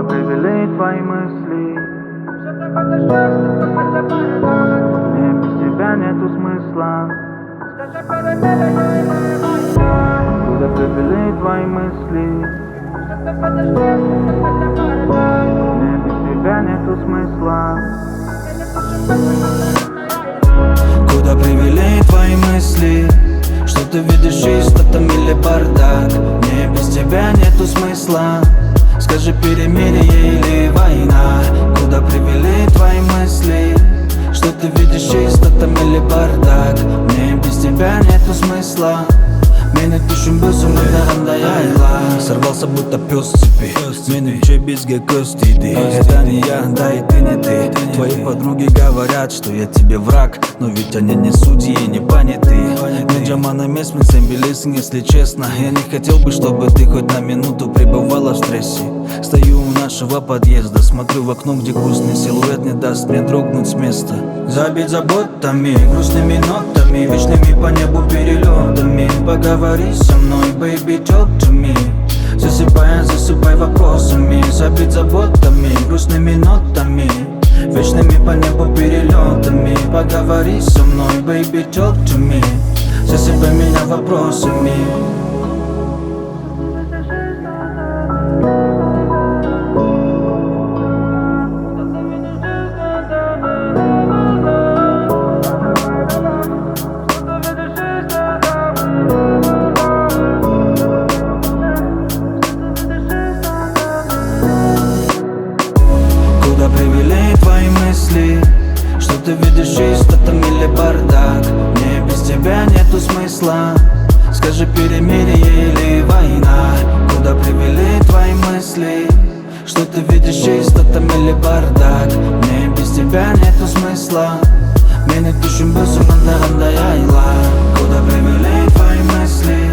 привели твои мысли? Мне без тебя нету смысла. Куда привели твои мысли? Мне без тебя нету смысла. Куда привели твои мысли? Что ты видишь, чистота или бардак? Мне без тебя нету смысла. Скажи, перемирие или война? Куда привели твои мысли? Что ты видишь, чистота или bardак? Мне без тебя нету смысла. Meni düşünbüsün mırlarında yayla. Сорвался будто пес с цепи. Менің бізге көз тиді. Это не я, да и ты не ты. Твои подруги говорят, что я тебе враг, но ведь они не судьи, не понятые. Мен жаман емес, мен сен білесің, если честно. Я не хотел бы, чтобы ты хоть на минуту пребывала в стрессе. Стою у нашего подъезда, смотрю в окно, где грустный силуэт не даст мне дрогнуть с места. Забить заботами, грустными нотами, вечными по небу перелетами. Поговори со мной, baby, talk to me. Засыпай вопросами. Забить заботами, грустными нотами, вечными по небу перелетами. Поговори со мной, baby, talk to me. Засыпай меня вопросами. Куда привели твои мысли? Что ты видишь, чистота или бардак? Мне без тебя нету смысла. Скажи, перемирие или война? Куда привели твои мысли? Что ты видишь, чистота или бардак? Мне без тебя нету смысла. Meni düşünbüsün mırlarında yayla. Куда привели твои мысли?